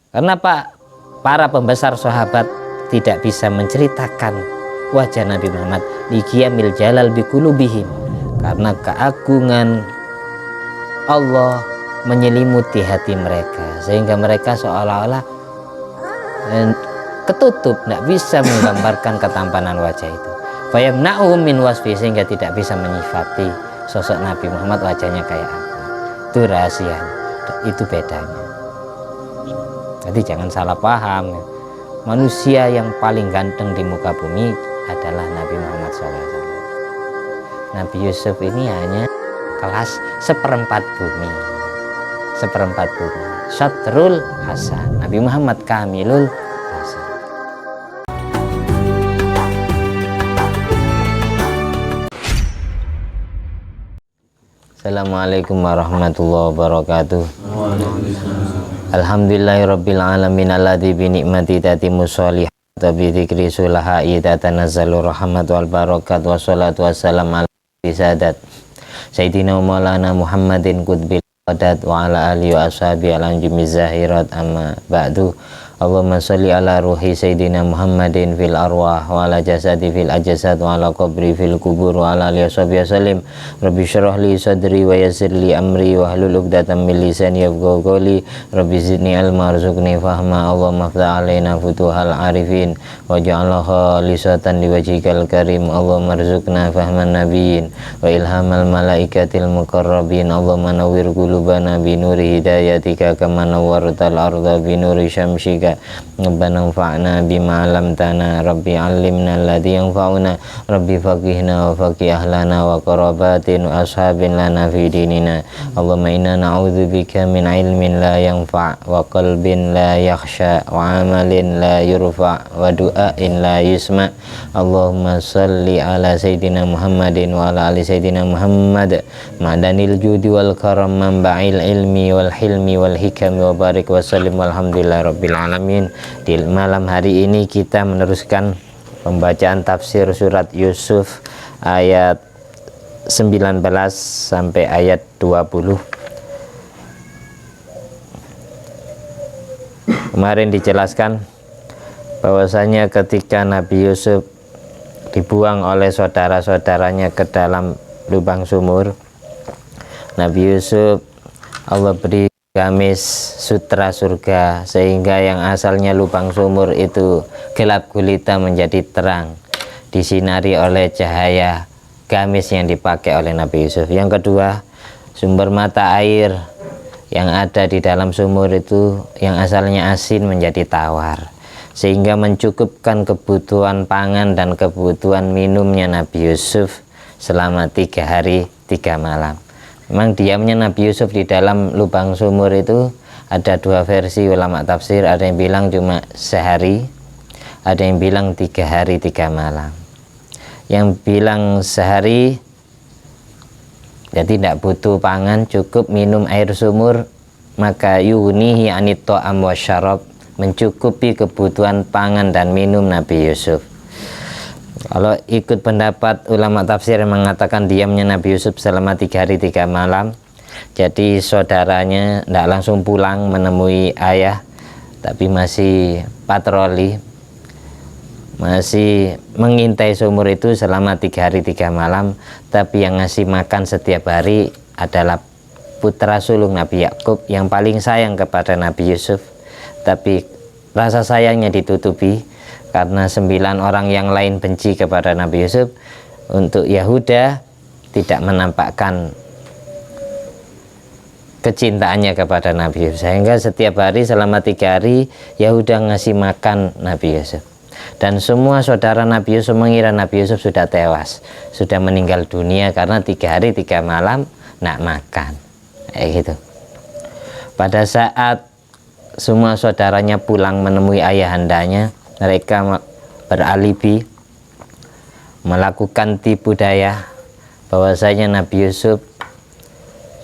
Karena para pembesar sahabat tidak bisa menceritakan wajah Nabi Muhammad liqiyamil jalal biqulubihim, karena keagungan Allah menyelimuti hati mereka sehingga mereka seolah-olah ketutup, tidak bisa menggambarkan ketampanan wajah itu. Fayamna'uhum min wasfi, sehingga tidak bisa menyifati sosok Nabi Muhammad wajahnya kayak apa. Itu rahasia, itu bedanya. Jadi jangan salah paham. Manusia yang paling ganteng di muka bumi adalah Nabi Muhammad SAW. Nabi Yusuf ini hanya kelas seperempat bumi, seperempat bumi. Syatrul Hasan, Nabi Muhammad Kamilul Hasan. Assalamualaikum warahmatullahi wabarakatuh. Alhamdulillahirabbil alamin alladzi bi ni'mati tatimmu sholihat wa bi dzikri sulahai tatanazzalu rahmat wal barakat wassalatu wassalam ala sadat sayyidina maulana Muhammadin qutbil qadat wa ala alihi wa ashabi ala jumi zahirat amma ba'du. Allahumma sholli ala ruhi sayyidina Muhammadin fil arwah wa ala jasadi fil ajsad wa ala qabri fil kubur wa ala alihi washabihi wasallim. Rabbi shrah li sadri wa yassir li amri wa hlul 'uqdatam min lisani yafqahu qawli. Rabbi zidni ilma warzuqni fahma. Allahumma ftah alaina futuhal arifin waj'alna khalisatan liwajhikal karim. Allahumma rzuqna fahman nabiyyin wa ilhamal malaikatil muqarrabin. Allahumma nawwir qulubana bi nuri hidayatika kama nawwartal arda bi nuri syamsika. Rabbana anfa'na bima 'allamtana. Rabbi 'allimna alladhi yanfa'una. Rabbi faqihna wa faqih ahlana wa qarabatin wa ashabin lana fi dinina. Allahumma inna na'udzubika min ilmin la yanfa' wa qalbin la yakhsha wa amalin la yurfa' wa du'ain la yusma'. Allahumma salli ala sayyidina Muhammadin wa ala ali sayyidina Muhammad madanil judi wal karam manba'il ilmi wal hilmi wal hikam wa barik wa sallim walhamdulillahi rabbil alamin. Di malam hari ini kita meneruskan pembacaan tafsir surat Yusuf ayat 19 sampai ayat 20. Kemarin dijelaskan bahwasanya ketika Nabi Yusuf dibuang oleh saudara-saudaranya ke dalam lubang sumur, Nabi Yusuf Allah beri gamis sutra surga sehingga yang asalnya lubang sumur itu gelap gulita menjadi terang, disinari oleh cahaya gamis yang dipakai oleh Nabi Yusuf. Yang kedua, sumber mata air yang ada di dalam sumur itu yang asalnya asin menjadi tawar sehingga mencukupkan kebutuhan pangan dan kebutuhan minumnya Nabi Yusuf selama 3 hari 3 malam. Memang diamnya Nabi Yusuf di dalam lubang sumur itu ada 2 versi ulama tafsir. Ada yang bilang cuma sehari, ada yang bilang 3 hari 3 malam. Yang bilang sehari jadi tidak butuh pangan, cukup minum air sumur, maka yunihi anit ta'am wasyarab, mencukupi kebutuhan pangan dan minum Nabi Yusuf. Kalau ikut pendapat ulama tafsir yang mengatakan diamnya Nabi Yusuf selama 3 hari 3 malam, jadi saudaranya tidak langsung pulang menemui ayah, tapi masih patroli, masih mengintai sumur itu selama 3 hari 3 malam. Tapi yang ngasih makan setiap hari adalah putra sulung Nabi Yakub yang paling sayang kepada Nabi Yusuf. Tapi rasa sayangnya ditutupi karena 9 orang yang lain benci kepada Nabi Yusuf. Untuk Yahuda tidak menampakkan kecintaannya kepada Nabi Yusuf, sehingga setiap hari selama 3 hari Yahuda ngasih makan Nabi Yusuf. Dan semua saudara Nabi Yusuf mengira Nabi Yusuf sudah tewas, sudah meninggal dunia karena 3 hari 3 malam nak makan, gitu. Pada saat semua saudaranya pulang menemui ayahandanya, mereka beralibi melakukan tipu daya bahwasanya Nabi Yusuf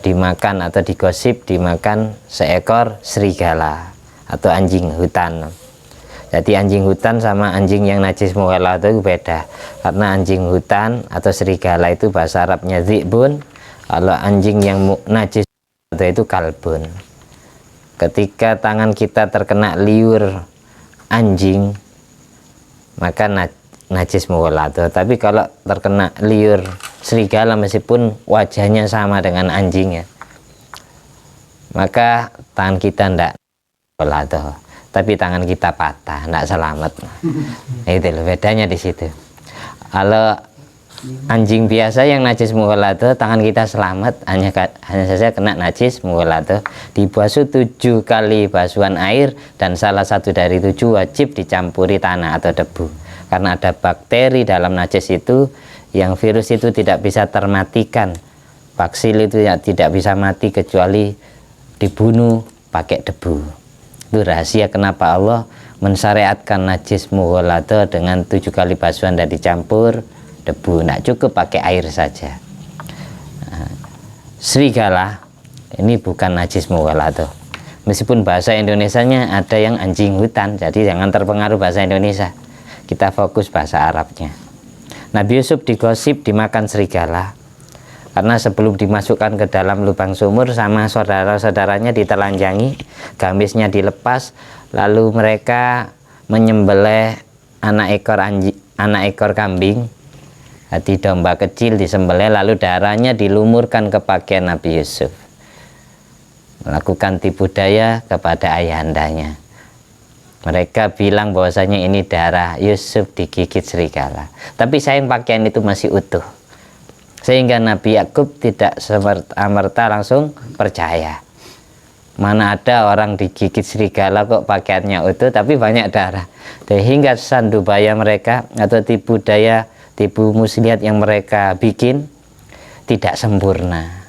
dimakan atau digosip dimakan seekor serigala atau anjing hutan. Jadi anjing hutan sama anjing yang najis mughalladh itu beda, karena anjing hutan atau serigala itu bahasa Arabnya dzibun, kalau anjing yang najis itu kalbun. ketika tangan kita terkena liur anjing maka najis mughaladhah. Tapi kalau terkena liur serigala meskipun wajahnya sama dengan anjing ya, maka tangan kita ndak mughaladhah, tapi tangan kita patah, ndak selamat. Itu loh bedanya di situ. Kalau anjing biasa yang najis mughaladhah, tangan kita selamat, hanya saja kena najis mughaladhah, dibasuh 7 kali basuhan air dan salah satu dari 7 wajib dicampuri tanah atau debu, karena ada bakteri dalam najis itu yang virus itu tidak bisa termatikan. Baksil itu ya tidak bisa mati kecuali dibunuh pakai debu. Itu rahasia kenapa Allah mensyariatkan najis mughaladhah dengan 7 kali basuhan dan dicampur debu, tidak cukup pakai air saja. Nah, serigala ini bukan najis mughaladhah, meskipun bahasa Indonesianya ada yang anjing hutan, jadi jangan terpengaruh bahasa Indonesia, kita fokus bahasa Arabnya. Nabi Yusuf digosip dimakan serigala karena sebelum dimasukkan ke dalam lubang sumur sama saudara-saudaranya ditelanjangi, gamisnya dilepas, lalu mereka menyembelih anak ekor kambing, hati domba kecil disembelih, lalu darahnya dilumurkan ke pakaian Nabi Yusuf, melakukan tipu daya kepada ayahandanya. Mereka bilang bahwasanya ini darah Yusuf digigit serigala, tapi sayang pakaian itu masih utuh, sehingga Nabi Yakub tidak semerta-merta langsung percaya. Mana ada orang digigit serigala kok pakaiannya utuh tapi banyak darah. Sehingga sandubaya mereka atau tipu daya, tipu muslihat yang mereka bikin tidak sempurna,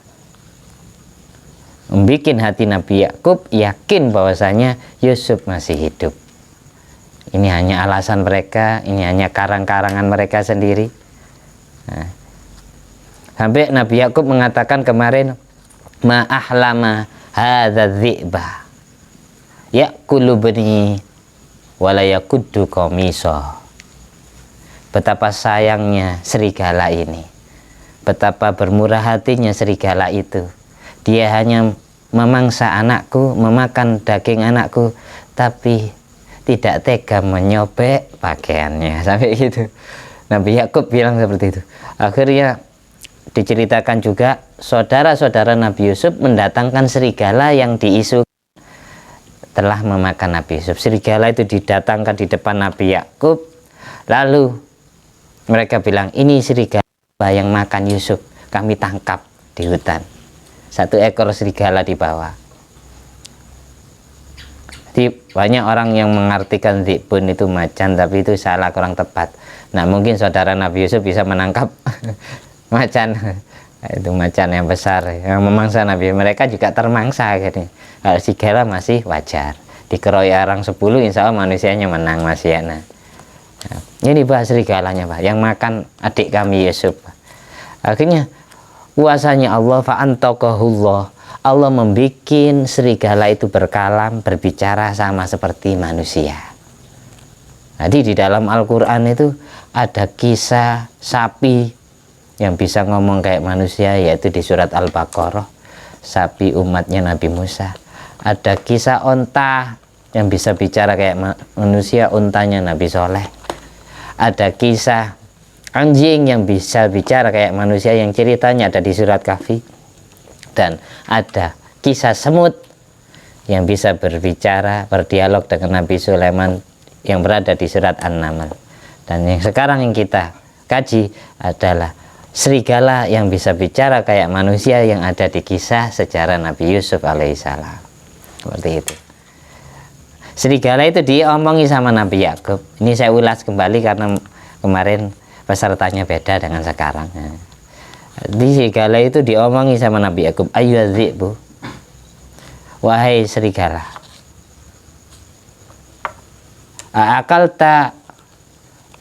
membikin hati Nabi Yakub yakin bahwasanya Yusuf masih hidup. Ini hanya alasan mereka, ini hanya karang-karangan mereka sendiri. Nah, sampai Nabi Yakub mengatakan kemarin, ma ahlama hadza dzi'ba ya'kulu bani wala yakuddu qamisa. Betapa sayangnya serigala ini, betapa bermurah hatinya serigala itu. Dia hanya memangsa anakku, memakan daging anakku, tapi tidak tega menyobek pakaiannya, sampai gitu. Nabi Yakub bilang seperti itu. Akhirnya diceritakan juga saudara-saudara Nabi Yusuf mendatangkan serigala yang diisu telah memakan Nabi Yusuf. Serigala itu didatangkan di depan Nabi Yakub, lalu mereka bilang, ini serigala yang makan Yusuf, kami tangkap di hutan. 1 ekor serigala dibawa. Jadi banyak orang yang mengartikan dzibun itu macan, tapi itu salah, kurang tepat. Nah, mungkin saudara Nabi Yusuf bisa menangkap macan, itu macan yang besar yang memangsa Nabi. Mereka juga termangsa gitu. Kalau serigala masih wajar, dikeroyok orang 10, insya Allah manusianya menang masih ya. Nah, ini bahas serigalanya Pak, yang makan adik kami Yusuf. Akhirnya kuasanya Allah, fa'antaqahullah, Allah membuat serigala itu berkalam, berbicara sama seperti manusia. Jadi di dalam Al-Quran itu ada kisah sapi yang bisa ngomong kayak manusia, yaitu di surat Al-Baqarah, sapi umatnya Nabi Musa. Ada kisah onta yang bisa bicara kayak manusia, untanya Nabi Soleh. Ada kisah anjing yang bisa bicara kayak manusia, yang ceritanya ada di surat Kahfi. Dan ada kisah semut yang bisa berbicara, berdialog dengan Nabi Sulaiman yang berada di surat An-Naml. Dan yang sekarang yang kita kaji adalah serigala yang bisa bicara kayak manusia yang ada di kisah sejarah Nabi Yusuf alaihissalam. Seperti itu. Serigala itu diomongi sama Nabi Yakub. Ini saya ulas kembali karena kemarin pesertanya beda dengan sekarang. Di serigala itu diomongi sama Nabi Yakub, ayyuhadzibu, wahai serigala, akalta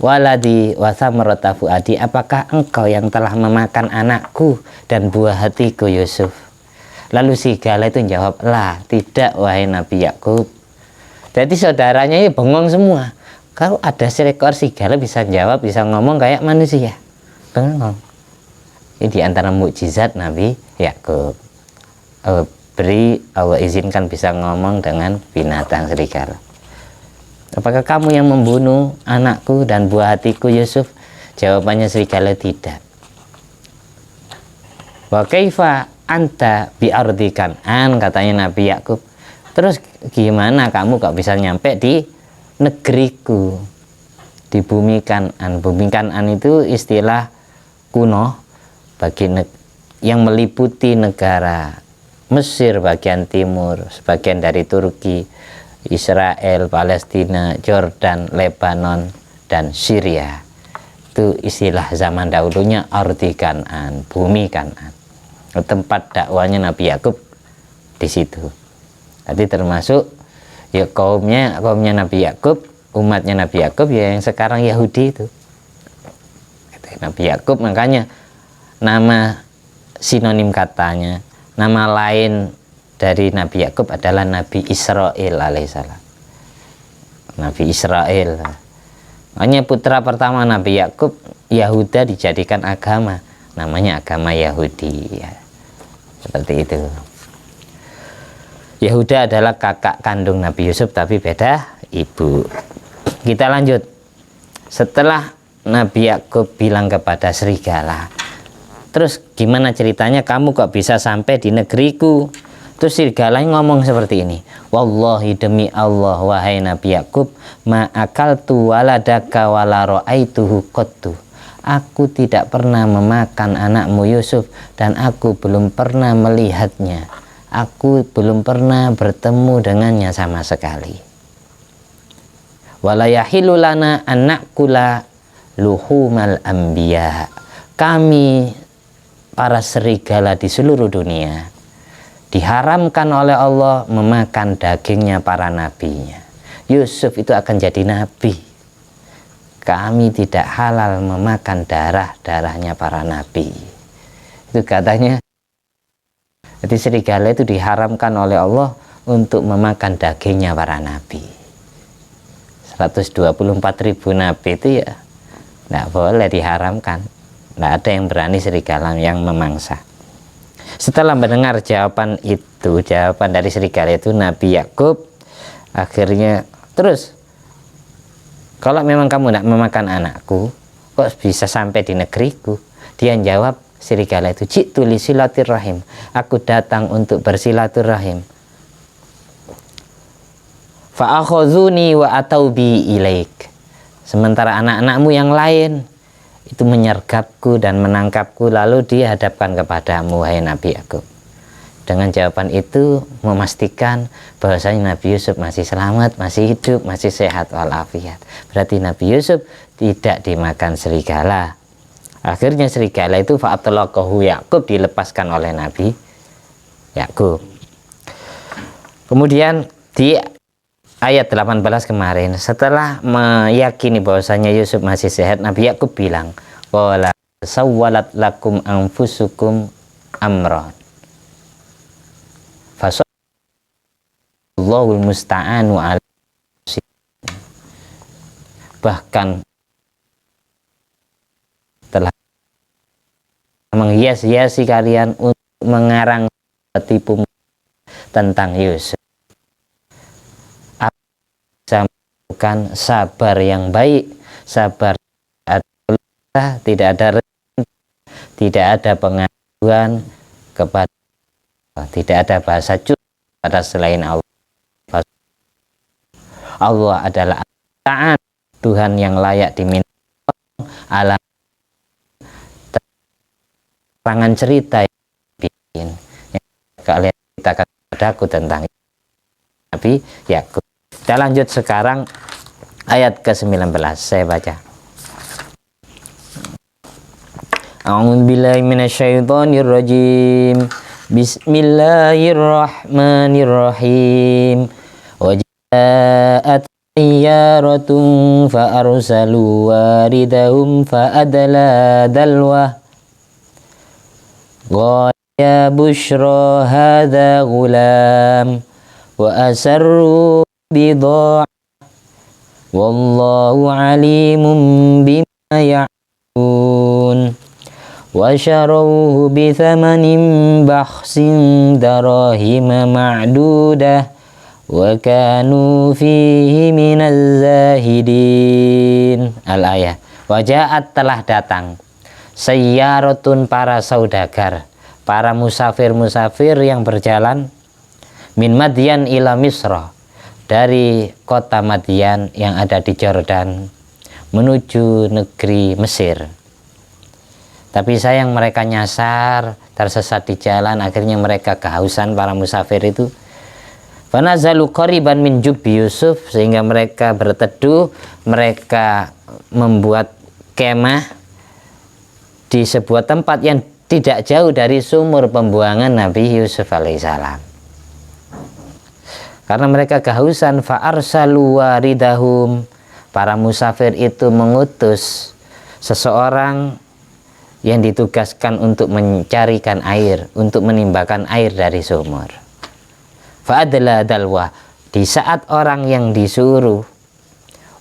waladi wa thamarata fuadi, apakah engkau yang telah memakan anakku dan buah hatiku Yusuf? Lalu serigala itu jawab, lah, tidak wahai Nabi Yakub. Jadi saudaranya ini bengong semua. Kalau ada seekor serigala bisa jawab, bisa ngomong kayak manusia, bengong. Ini diantara mukjizat Nabi Yakub. Allah izinkan bisa ngomong dengan binatang serigala. Apakah kamu yang membunuh anakku dan buah hatiku Yusuf? Jawabannya serigala, tidak. Wa kaifa anta bi ardi Kan'an, katanya Nabi Yakub. Terus gimana kamu kok bisa nyampe di negeriku, di bumi Kan'an? Bumi Kan'an itu istilah kuno bagi yang meliputi negara Mesir bagian timur, sebagian dari Turki, Israel, Palestina, Jordan, Lebanon, dan Syria. Itu istilah zaman dahulunya ardi Kan'an, bumi Kan'an. Tempat dakwanya Nabi Yakub di situ. Jadi termasuk ya kaumnya Nabi Yakub, umatnya Nabi Yakub ya yang sekarang Yahudi itu. Nabi Yakub, makanya nama sinonim katanya, nama lain dari Nabi Yakub adalah Nabi Israel alaihissalam. Nabi Israel. Hanya putra pertama Nabi Yakub, Yahuda dijadikan agama, namanya agama Yahudi. Ya. Seperti itu. Yahuda adalah kakak kandung Nabi Yusuf tapi beda ibu. Kita lanjut. Setelah Nabi Yakub bilang kepada serigala, terus gimana ceritanya kamu kok bisa sampai di negeriku? Terus serigala ngomong seperti ini, wallahi demi Allah wahai Nabi Yakub, ma akaltu waladaka wala ra'aituhu qattu. Aku tidak pernah memakan anakmu Yusuf dan aku belum pernah melihatnya. Aku belum pernah bertemu dengannya sama sekali. Wala yahilu lana an na'kula luhumal anbiya. Kami para serigala di seluruh dunia diharamkan oleh Allah memakan dagingnya para nabinya. Yusuf itu akan jadi nabi. Kami tidak halal memakan darahnya para nabi. Itu katanya. Jadi serigala itu diharamkan oleh Allah untuk memakan dagingnya para nabi. 124.000 nabi itu ya tidak boleh, diharamkan. Tidak ada yang berani serigala yang memangsa. Setelah mendengar jawaban itu, jawaban dari serigala itu, Nabi Yakub akhirnya, terus kalau memang kamu tidak memakan anakku, kok bisa sampai di negeriku? Dia jawab, serigala itu, jitu li silaturrahim, aku datang untuk bersilaturahim. Fa akhazuni wa ataubi ilaik. Sementara anak-anakmu yang lain itu menyergapku dan menangkapku lalu dihadapkan kepadamu wahai Nabi Yakub. Dengan jawaban itu memastikan bahwasanya Nabi Yusuf masih selamat, masih hidup, masih sehat walafiat. Berarti Nabi Yusuf tidak dimakan serigala. Akhirnya serigala itu fa'atalaqahu Yakub, dilepaskan oleh Nabi Yakub. Kemudian di ayat 18 kemarin, setelah meyakini bahwasanya Yusuf masih sehat, Nabi Yakub bilang, qala sawwalat lakum anfusukum amran Allahul musta'anu ala. Bahkan telah menghias-hiasi kalian untuk mengarang tipu tentang Yusuf. Bisa melakukan sabar yang baik, sabar tidak ada tidak ada pengaduan kepada, tidak ada bahasa curhat pada selain Allah. Allah adalah Ta'ala, Tuhan yang layak diminta alam terangan cerita yang kalian ceritakan padaku tentang Nabi Yakub. Kita lanjut sekarang ayat ke-19, saya baca. A'udzubillahi minasyaitonir rajim. Bismillahirrahmanirrahim. Waja'at sayyaratun fa'arsalu waridahum fa'adla dalwa. Ya bushra hadha gulam wa asarru bidha' wallahu alimun bima ya'malun. wa syarawhu bi thamanin bakhsin darahima ma'dudah wa kanu fihi minaz zahidin. Al-ayah. Wajaat telah datang sayyaratun para saudagar, para musafir-musafir yang berjalan min Madyan ila Misra, dari kota Madyan yang ada di Jordan menuju negeri Mesir. Tapi sayang mereka nyasar, tersesat di jalan, akhirnya mereka kehausan para musafir itu. Fanazalu qariban min jubbi Yusuf, sehingga mereka berteduh, mereka membuat kemah di sebuah tempat yang tidak jauh dari sumur pembuangan Nabi Yusuf alaihissalam. Karena mereka kehausan, fa arsalu waridahum, para musafir itu mengutus seseorang yang ditugaskan untuk mencarikan air, untuk menimbakan air dari sumur. Fa'adla dalwa, di saat orang yang disuruh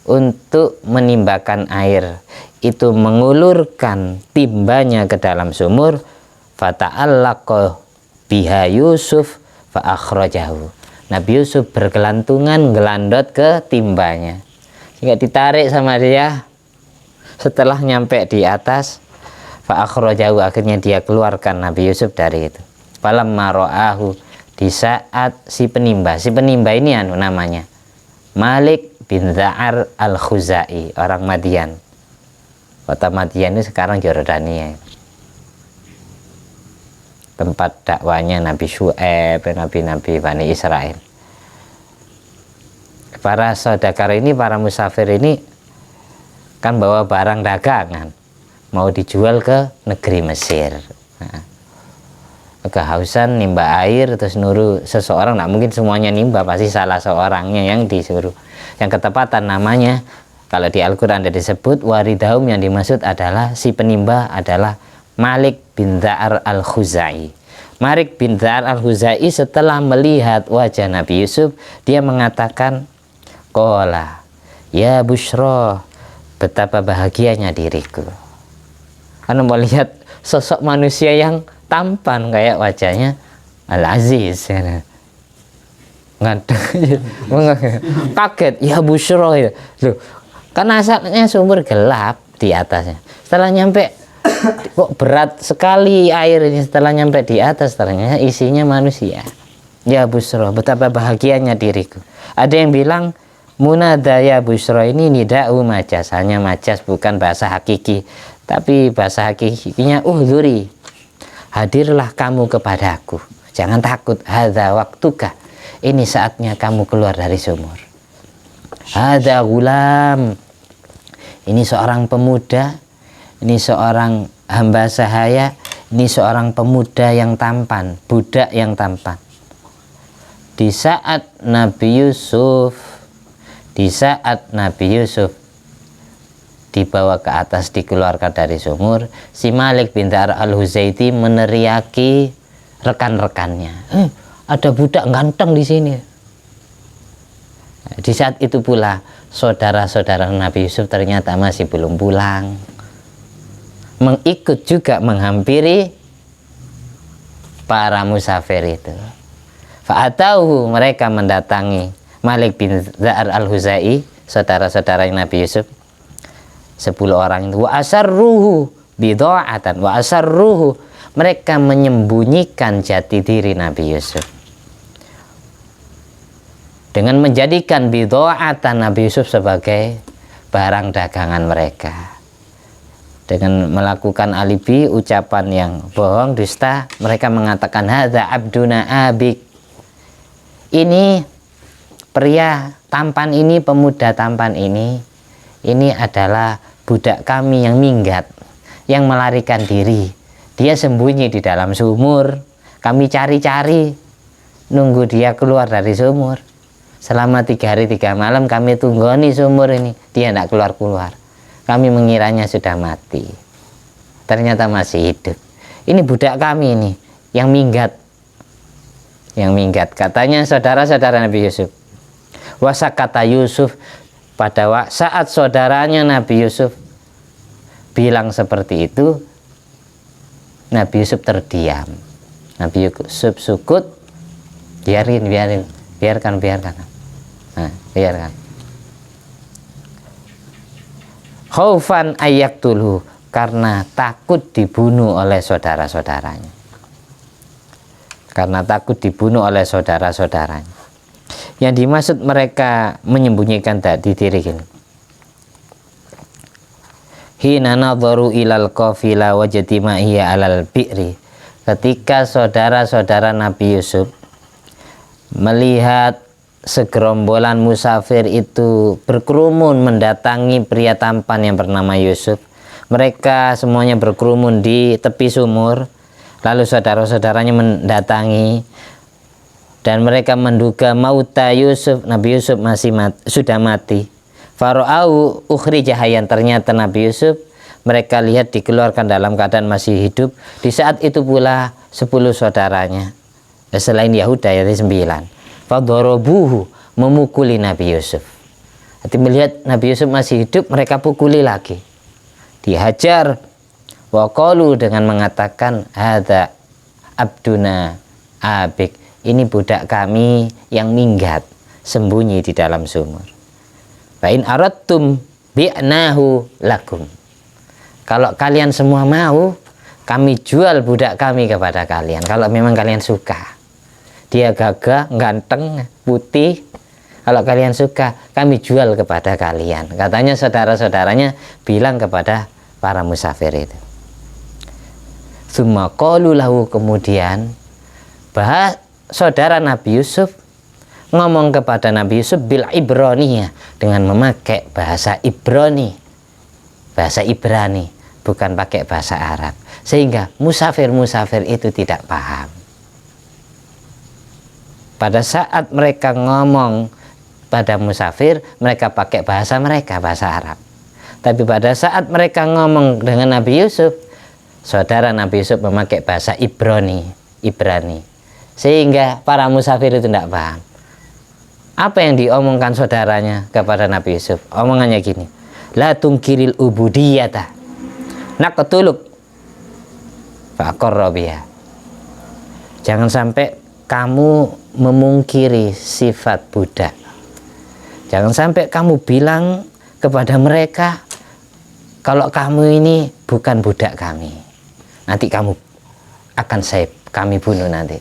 untuk menimbakan air itu mengulurkan timbanya ke dalam sumur, fata'allaqa biha Yusuf fa'akhrajahu, Nabi Yusuf bergelantungan, gelandot ke timbanya, sehingga ditarik sama dia. Setelah nyampe di atas, fa'akhrajahu, akhirnya dia keluarkan Nabi Yusuf dari itu. Falamma ra'ahu, di saat si penimba ini namanya Malik bin Za'ar al-Khuzai, orang Madian. Kota Madian itu sekarang Yordania, tempat dakwanya Nabi Syu'aib, nabi-nabi Bani Israel. Para saudagar ini, para musafir ini kan bawa barang dagangan, mau dijual ke negeri Mesir. Nah, kehausan nimba air, terus nuru seseorang, nggak mungkin semuanya nimba, pasti salah seorangnya yang disuruh. Yang ketepatan namanya, kalau di Al-Quran ada disebut waridahum, yang dimaksud adalah si penimba adalah Malik bin Za'ar al-Khuzai. Malik bin Za'ar al-Khuzai setelah melihat wajah Nabi Yusuf, dia mengatakan, qala ya bushra, betapa bahagianya diriku karena melihat sosok manusia yang tampan kayak wajahnya Al-Aziz. Kaget, ya bushra ya. Loh, karena asalnya sumur gelap di atasnya, setelah nyampe kok berat sekali air ini, setelah nyampe di atas ternyata isinya manusia. Ya bushra, betapa bahagianya diriku. Ada yang bilang munada ya bushra ini nida'u majas, hanya majas, bukan bahasa hakiki. Tapi bahasa hakikinya uhzuri, hadirlah kamu kepadaku, jangan takut. Hadza waktuka, ini saatnya kamu keluar dari sumur. Hadza gulam, ini seorang pemuda, ini seorang hamba sahaya, ini seorang pemuda yang tampan, budak yang tampan. Di saat Nabi Yusuf dibawa ke atas, dikeluarkan dari sumur, si Malik bin Za'ar al-Huzaiti meneriaki rekan-rekannya, ada budak ganteng di sini. Di saat itu pula saudara-saudara Nabi Yusuf ternyata masih belum pulang, mengikut juga menghampiri para musafir itu. Fa'atauhu, mereka mendatangi Malik bin Za'ar al-Huzai, saudara-saudara Nabi Yusuf, 10 orang itu. Wa asarruhu bidha'atan, wa asarruhu, mereka menyembunyikan jati diri Nabi Yusuf dengan menjadikan bidha'atan Nabi Yusuf sebagai barang dagangan mereka, dengan melakukan alibi, ucapan yang bohong, dusta. Mereka mengatakan hadza abduna abik, ini pria tampan ini, pemuda tampan ini adalah budak kami yang minggat, yang melarikan diri. Dia sembunyi di dalam sumur, kami cari-cari, nunggu dia keluar dari sumur. Selama 3 hari 3 malam kami tunggoni sumur ini, dia tidak keluar-keluar. Kami mengiranya sudah mati, ternyata masih hidup. Ini budak kami ini yang minggat, katanya saudara-saudara Nabi Yusuf. Wasakata Yusuf, pada saat saudaranya Nabi Yusuf bilang seperti itu, Nabi Yusuf terdiam. Nabi Yusuf sukut, biarkan. Nah, biarkan. Khaufan ayaktulhu, karena takut dibunuh oleh saudara-saudaranya. Karena takut dibunuh oleh saudara-saudaranya. Yang dimaksud mereka menyembunyikan tadi diri ini. Hina nadharu ilal qafila wajtima'iyya alal bi'ri. Ketika saudara-saudara Nabi Yusuf melihat segerombolan musafir itu berkerumun mendatangi pria tampan yang bernama Yusuf, mereka semuanya berkerumun di tepi sumur, lalu saudara-saudaranya mendatangi dan mereka menduga mauta Yusuf, Nabi Yusuf sudah mati. Fara'au ukhrija hayyan, ternyata Nabi Yusuf mereka lihat dikeluarkan dalam keadaan masih hidup. Di saat itu pula 10 saudaranya selain Yahuda, yaitu 9, fadharabuhu, memukuli Nabi Yusuf. Jadi melihat Nabi Yusuf masih hidup, mereka pukuli lagi, dihajar. Wa qalu, dengan mengatakan hadza abduna abik, ini budak kami yang minggat sembunyi di dalam sumur. Fa in aradtum bi'nahu lakum, kalau kalian semua mau, kami jual budak kami kepada kalian. Kalau memang kalian suka, dia gagah, ganteng, putih, kalau kalian suka, kami jual kepada kalian. Katanya saudara-saudaranya bilang kepada para musafir itu. Tsumma qalu lahu, kemudian saudara Nabi Yusuf ngomong kepada Nabi Yusuf bil Ibroniyah, dengan memakai bahasa Ibrani, bahasa Ibrani, bukan pakai bahasa Arab, sehingga musafir-musafir itu tidak paham. Pada saat mereka ngomong pada musafir, mereka pakai bahasa mereka, bahasa Arab. Tapi pada saat mereka ngomong dengan Nabi Yusuf, saudara Nabi Yusuf memakai bahasa Ibrani, sehingga para musafir itu tidak paham. Apa yang diomongkan saudaranya kepada Nabi Yusuf? Omongannya gini, la tungkiril ubudiyata naqtuluk faqarra biha. Jangan sampai kamu memungkiri sifat budak. Jangan sampai kamu bilang kepada mereka kalau kamu ini bukan budak kami. Nanti kami bunuh nanti.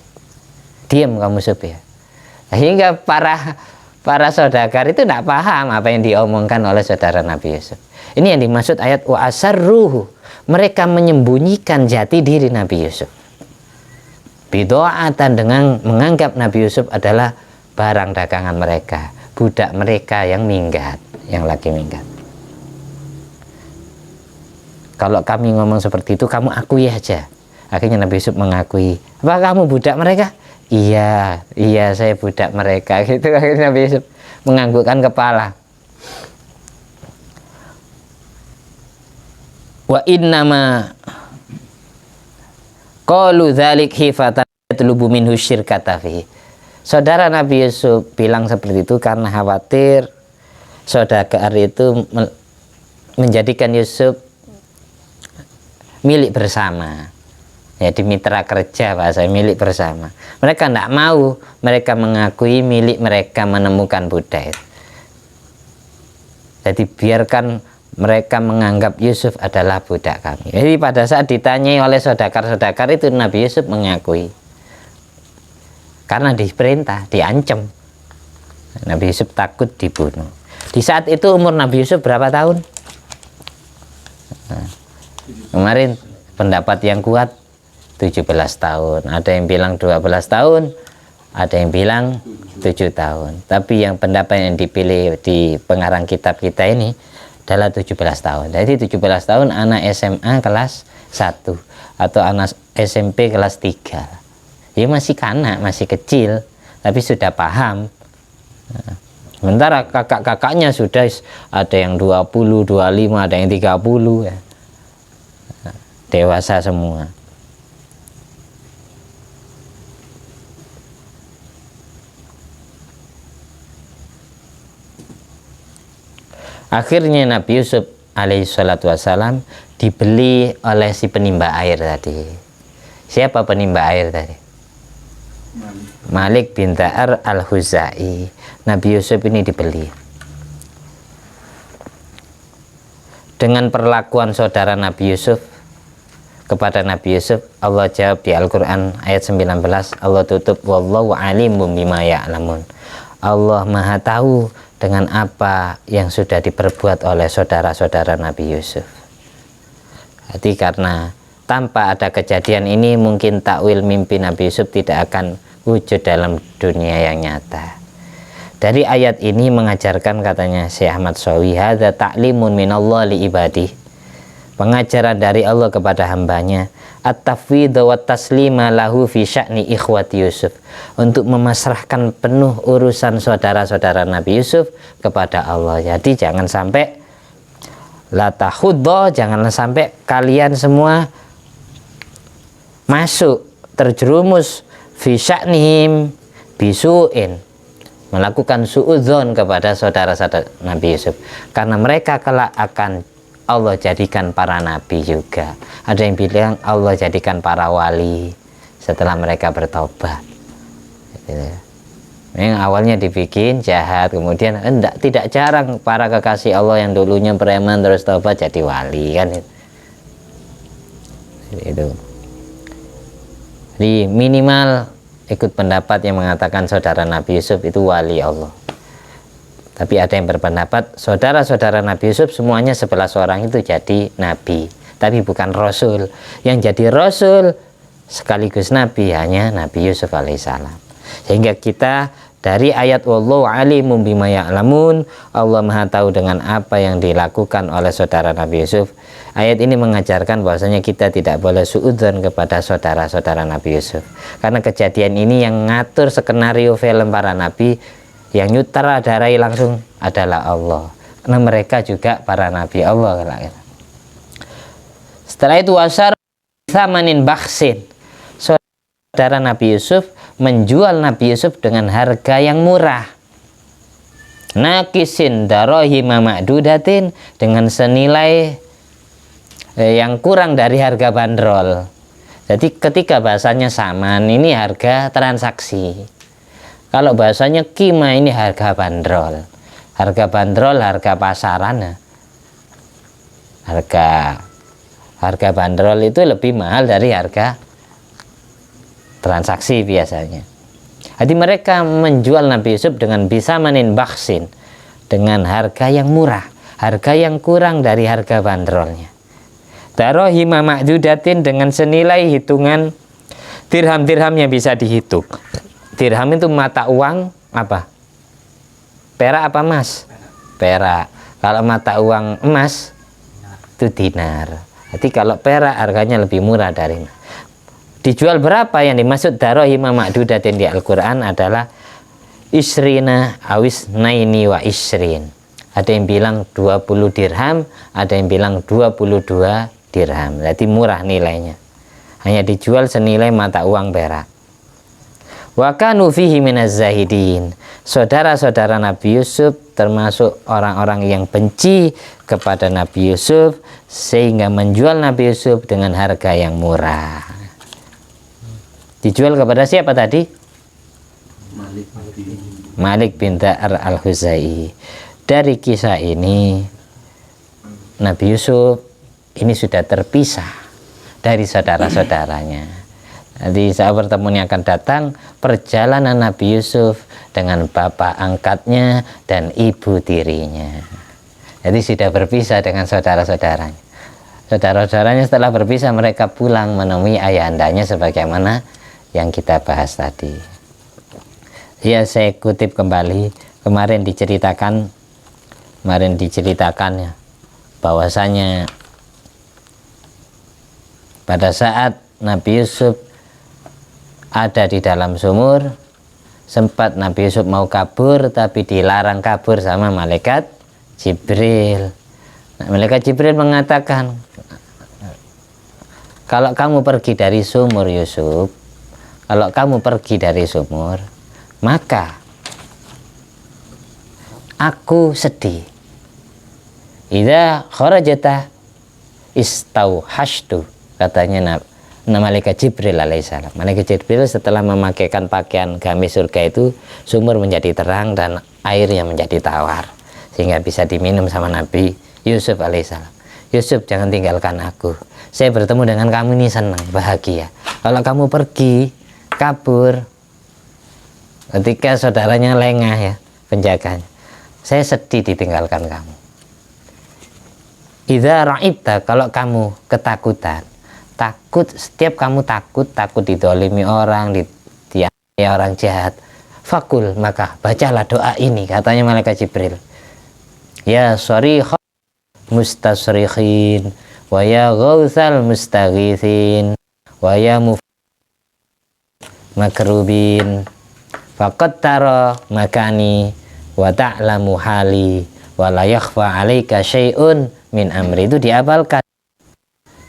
Diam kamu supaya. Hingga para saudagar itu tidak paham apa yang diomongkan oleh saudara Nabi Yusuf. Ini yang dimaksud ayat wa asarruhu, mereka menyembunyikan jati diri Nabi Yusuf. Bidoatan, dengan menganggap Nabi Yusuf adalah barang dagangan mereka, budak mereka yang minggat, yang lagi minggat. Kalau kami ngomong seperti itu, kamu akui aja. Akhirnya Nabi Yusuf mengakui, apa kamu budak mereka? Iya, saya budak mereka. Gitu. Akhirnya Nabi Yusuf menganggukkan kepala. Wa innama qalu dzalik hifatan yatlubu minhu syirkata fihi. Saudara Nabi Yusuf bilang seperti itu karena khawatir saudagar itu menjadikan Yusuf milik bersama. Ya, di mitra kerja, bahasa milik bersama. Mereka tidak mau, mereka mengakui milik mereka menemukan budak. Jadi biarkan mereka menganggap Yusuf adalah budak kami. Jadi pada saat ditanyai oleh saudagar-saudagar itu, Nabi Yusuf mengakui. Karena diperintah, diancam. Nabi Yusuf takut dibunuh. Di saat itu umur Nabi Yusuf berapa tahun? Nah, kemarin pendapat yang kuat 17 tahun, ada yang bilang 12 tahun, ada yang bilang 7 tahun. Tapi yang pendapat yang dipilih di pengarang kitab kita ini adalah 17 tahun. Jadi 17 tahun anak SMA kelas 1 atau anak SMP kelas 3. Dia masih kanak, masih kecil, tapi sudah paham. Nah, sementara kakak-kakaknya sudah ada yang 20, 25, ada yang 30 ya. Nah, dewasa semua. Akhirnya Nabi Yusuf alaihissalatu wassalam dibeli oleh si penimba air tadi. Siapa penimba air tadi? Malik bin Ta'ar al-Khuzai. Nabi Yusuf ini dibeli. Dengan perlakuan saudara Nabi Yusuf kepada Nabi Yusuf, Allah jawab di Al-Quran ayat 19, Allah tutup, wallahu alimum bima ya'lamun. Allah maha tahu dengan apa yang sudah diperbuat oleh saudara-saudara Nabi Yusuf. Jadi karena tanpa ada kejadian ini, mungkin takwil mimpi Nabi Yusuf tidak akan wujud dalam dunia yang nyata. Dari ayat ini mengajarkan, katanya Syekh Ahmad Shawi, hadza ta'limun minallah li ibadih, pengajaran dari Allah kepada hambanya, at-tafwid wa taslima lahu fi sya'ni ikhwati Yusuf, untuk memasrahkan penuh urusan saudara-saudara Nabi Yusuf kepada Allah. Jadi jangan sampai la tahuddo, janganlah sampai kalian semua masuk terjerumus fi sya'nihim bisu'in, melakukan suudzon kepada saudara-saudara Nabi Yusuf, karena mereka kelak akan Allah jadikan para nabi juga. Ada yang bilang Allah jadikan para wali setelah mereka bertobat. Yang awalnya dibikin jahat, kemudian tidak jarang para kekasih Allah yang dulunya preman terus tobat jadi wali, kan itu. Jadi minimal ikut pendapat yang mengatakan saudara Nabi Yusuf itu wali Allah. Tapi ada yang berpendapat saudara-saudara Nabi Yusuf semuanya 11 orang itu jadi nabi, tapi bukan rasul. Yang jadi rasul sekaligus nabi hanya Nabi Yusuf alaihissalam. Sehingga kita dari ayat wallahu alimum bima ya'lamun, Allah maha tahu dengan apa yang dilakukan oleh saudara Nabi Yusuf. Ayat ini mengajarkan bahwasanya kita tidak boleh suudzon kepada saudara-saudara Nabi Yusuf, karena kejadian ini yang ngatur skenario film para nabi, yang nyutradarai langsung adalah Allah, karena mereka juga para nabi Allah. Setelah itu wasar samanin baksin, saudara Nabi Yusuf menjual Nabi Yusuf dengan harga yang murah, nakisin darohima ma'dudatin, dengan senilai yang kurang dari harga bandrol. Jadi ketika bahasanya saman ini harga transaksi, kalau bahasanya kima ini harga bandrol. Harga bandrol harga pasaran. Harga bandrol itu lebih mahal dari harga transaksi biasanya. Jadi mereka menjual Nabi Yusuf dengan bisa manin baksin, dengan harga yang murah, harga yang kurang dari harga bandrolnya. Darohima ma'dudatin, dengan senilai hitungan dirham-dirham yang bisa dihitung. Dirham itu mata uang apa? Perak apa emas? Perak. Kalau mata uang emas itu dinar. Jadi kalau perak harganya lebih murah dari emas. Dijual berapa? Yang dimaksud darohima ma'dudatin di Al-Quran adalah isrina awis naini wa isrin. Ada yang bilang 20 dirham, ada yang bilang 22 dirham. Jadi murah nilainya, hanya dijual senilai mata uang perak. Wa kanu fihi minaz zahidin, saudara-saudara Nabi Yusuf termasuk orang-orang yang benci kepada Nabi Yusuf, sehingga menjual Nabi Yusuf dengan harga yang murah. Dijual kepada siapa tadi? Malik bin Ta'ar al-Khuzai. Dari kisah ini Nabi Yusuf ini sudah terpisah dari saudara-saudaranya. Jadi saat pertemuan yang akan datang, perjalanan Nabi Yusuf dengan bapak angkatnya dan ibu tirinya. Jadi sudah berpisah dengan saudara-saudaranya. Saudara-saudaranya setelah berpisah, mereka pulang menemui ayahandanya sebagaimana yang kita bahas tadi. Ya, saya kutip kembali, kemarin diceritakan ya, bahwasanya pada saat Nabi Yusuf ada di dalam sumur, sempat Nabi Yusuf mau kabur, tapi dilarang kabur sama malaikat Jibril. Malaikat Jibril mengatakan, kalau kamu pergi dari sumur Yusuf, kalau kamu pergi dari sumur, maka aku sedih. Idza kharajata istauhashtu, katanya malaikat Jibril alaihissalam. Malaikat Jibril setelah memakaikan pakaian gamis surga itu, sumur menjadi terang dan airnya menjadi tawar, sehingga bisa diminum sama Nabi Yusuf alaihissalam. Yusuf, jangan tinggalkan aku. Saya bertemu dengan kamu ini senang, bahagia. Kalau kamu pergi, kabur, ketika saudaranya lengah ya, penjaganya, saya sedih ditinggalkan kamu. Idza ra'ibta, kalau kamu ketakutan, takut, setiap kamu takut didolimi orang, dianiaya orang jahat, fakul, maka bacalah doa ini, katanya malaikat Jibril. Ya sharikha mustasrikhin, wa ya ghautsal mustaghithin, wa ya makrubin, faqad tara makani wa ta'lamu hali wa la yakhfa 'alaika syai'un min amri. Itu diapalkan.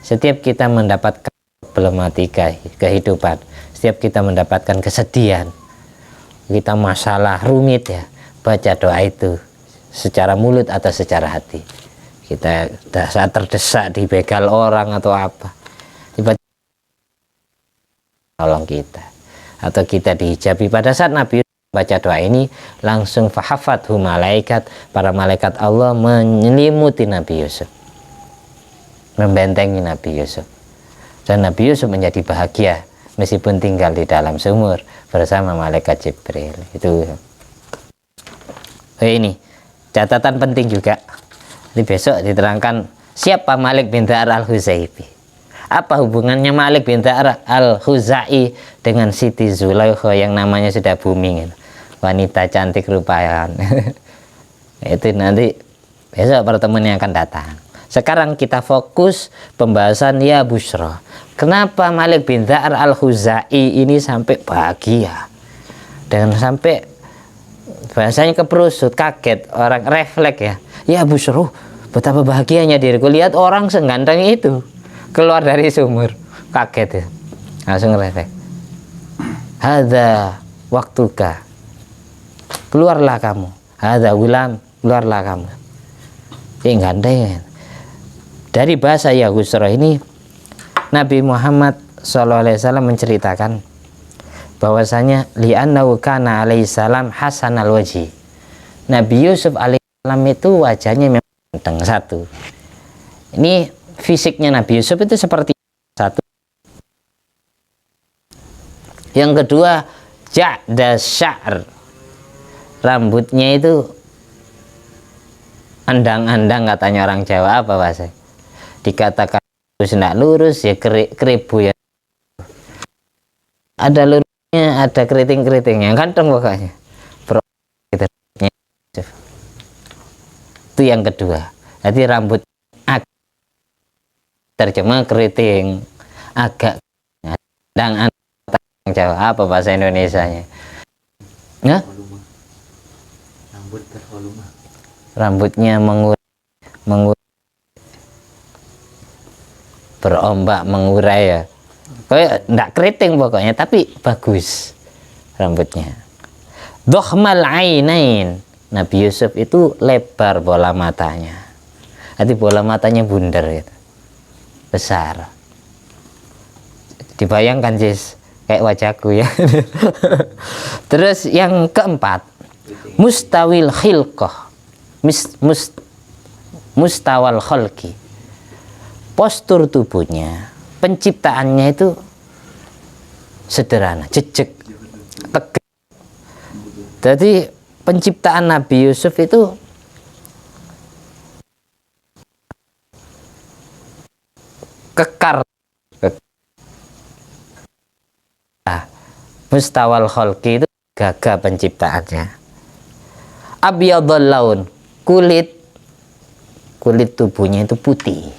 Setiap kita mendapatkan problematika kehidupan, setiap kita mendapatkan kesedihan, kita masalah rumit ya, baca doa itu secara mulut atau secara hati. Kita saat terdesak dibegal orang atau apa, dibaca, tolong kita, atau kita dihijabi. Pada saat Nabi baca doa ini, langsung fahafathu malaikat, para malaikat Allah menyelimuti Nabi Yusuf, membentengi Nabi Yusuf, dan Nabi Yusuf menjadi bahagia meskipun tinggal di dalam sumur bersama malaikat Jibril. Itu ini catatan penting juga. Nanti besok diterangkan siapa Malik bin Da'ar al-Huzaifi, apa hubungannya Malik bin Da'ar al-Huzai dengan Siti Zulaikha yang namanya sudah booming, wanita cantik rupawan. Itu nanti besok pertemuan yang akan datang. Sekarang kita fokus pembahasan ya Bushra. Kenapa Malik bin Da'ar al-Huzai ini sampai bahagia dan sampai bahasanya keperusut, kaget, orang refleks ya. Ya Bushra, betapa bahagianya diriku lihat orang seganteng itu keluar dari sumur, kaget ya, langsung refleks. Hadza waktuka, keluarlah kamu. Hadza gulam, keluarlah kamu. Ini ganteng. Dari bahasa ya Bushra ini, Nabi Muhammad SAW menceritakan bahwasanya li'annahu kana alaihi salam hasanal wajhi. Nabi Yusuf alaihissalam itu wajahnya memang ganteng, satu. Ini fisiknya Nabi Yusuf itu seperti satu. Yang kedua, ja'da sya'r, rambutnya itu andang-andang, katanya orang Jawa. Apa bahasa? Dikatakan lurus, tidak lurus ya, keribu ya, ada lurusnya, ada keriting-keritingnya, ganteng pokoknya. Itu yang kedua. Jadi rambut agak, terjemah keriting, agak andang, Jawa. Apa bahasa Indonesianya? Nah? Rambut bervolume. Rambutnya mengurai, berombak, mengurai ya, kayak enggak keriting pokoknya, tapi bagus rambutnya. Dohmal ainain, Nabi Yusuf itu lebar bola matanya, jadi bola matanya bundar gitu, besar. Dibayangkan Jis, kayak wajahku ya. Terus yang keempat, mustawil khilqah, mustawal khalqi, postur tubuhnya, penciptaannya itu sederhana, jejak, tegak. Jadi penciptaan Nabi Yusuf itu kekar, mustawal khalqi itu gagah penciptaannya. Abyadul laun, kulit tubuhnya itu putih.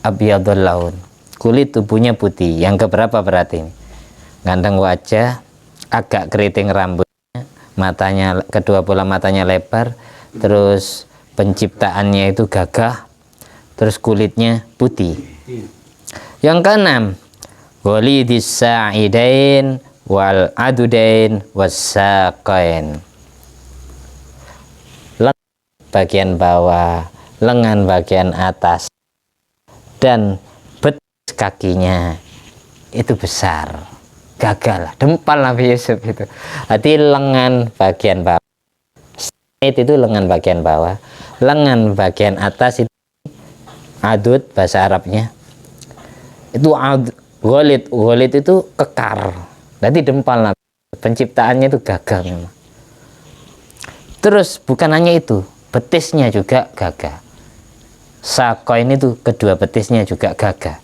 Abyadul laun, kulit tubuhnya putih. Yang keberapa berarti ini? Ganteng wajah, agak keriting rambutnya, matanya, kedua bola matanya lebar, terus penciptaannya itu gagah, terus kulitnya putih. Yang keenam, ghalidis sa'idain wal adudain wassaqain, bagian bawah, lengan bagian atas, dan betis kakinya itu besar, gagal, dempal Nabi Yusuf itu. Hati lengan bagian bawah, itu lengan bagian bawah, lengan bagian atas itu adud bahasa Arabnya. Itu ghalid itu kekar. Berarti dempal Nabi. Penciptaannya itu gagal memang. Terus bukan hanya itu, betisnya juga gagah. Sakoin itu kedua betisnya juga gagah.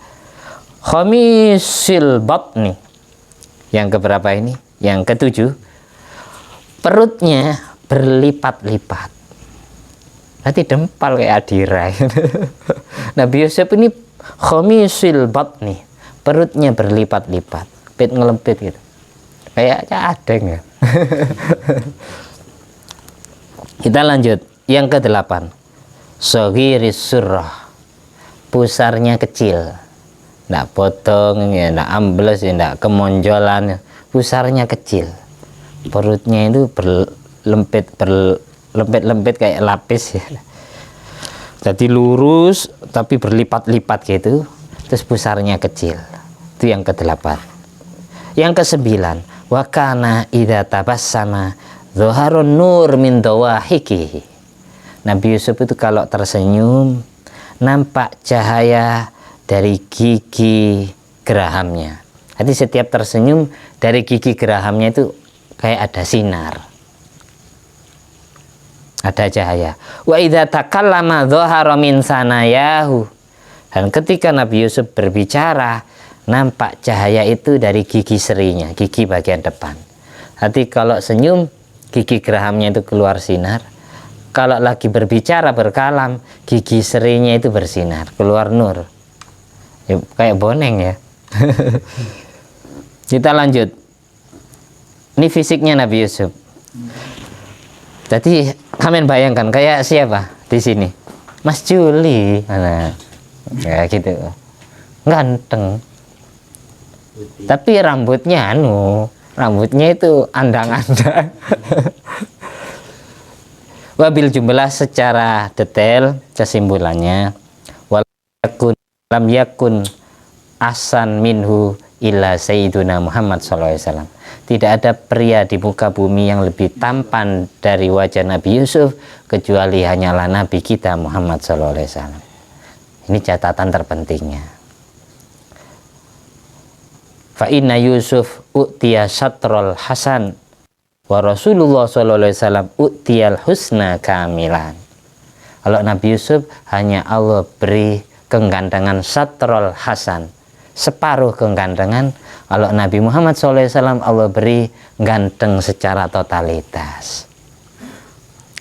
Khamisil batni, yang keberapa ini? Yang ketujuh, perutnya berlipat-lipat. Berarti dempal kayak Adira. Nabi Yusuf ini khamisil batni, perutnya berlipat-lipat, pit ngelempit gitu. Kayaknya adeng ya. Kita lanjut. Yang ke-8, shaghiris surrah, pusarnya kecil. Nggak potong ya, nggak ambles ya, nggak kemonjolan ya. Pusarnya kecil. Perutnya itu berlempit kayak lapis ya. Jadi lurus tapi berlipat-lipat gitu. Terus pusarnya kecil. Itu yang ke-8. Yang ke-9, wa kana idza tabassama dhaharun nur min dawahikihi. Nabi Yusuf itu kalau tersenyum nampak cahaya dari gigi gerahamnya. Jadi setiap tersenyum dari gigi gerahamnya itu kayak ada sinar, ada cahaya. Wa idza takallama dhahara min sanayahu. Dan ketika Nabi Yusuf berbicara, nampak cahaya itu dari gigi serinya, gigi bagian depan. Jadi kalau senyum, gigi gerahamnya itu keluar sinar. Kalau lagi berbicara, berkalam, gigi serinya itu bersinar, keluar nur. Ya, kayak boneng ya. Kita lanjut. Ini fisiknya Nabi Yusuf. Jadi kalian bayangkan kayak siapa di sini? Mas Juli. Nah, kayak gitu. Ganteng. Tapi rambutnya rambutnya itu andang-andang. Wabil jumlah secara detail kesimpulannya, lam yakun asan minhu illa sayyiduna Muhammad SAW. Tidak ada pria di muka bumi yang lebih tampan dari wajah Nabi Yusuf kecuali hanyalah Nabi kita Muhammad SAW. Ini catatan terpentingnya. Fa inna Yusuf u'tiya syatrul hasan wa Rasulullah SAW u'tiyal husna kamilan. Kalau Nabi Yusuf hanya Allah beri kegantengan syatrul hasan, separuh kegantengan. Kalau Nabi Muhammad SAW Allah beri ganteng secara totalitas.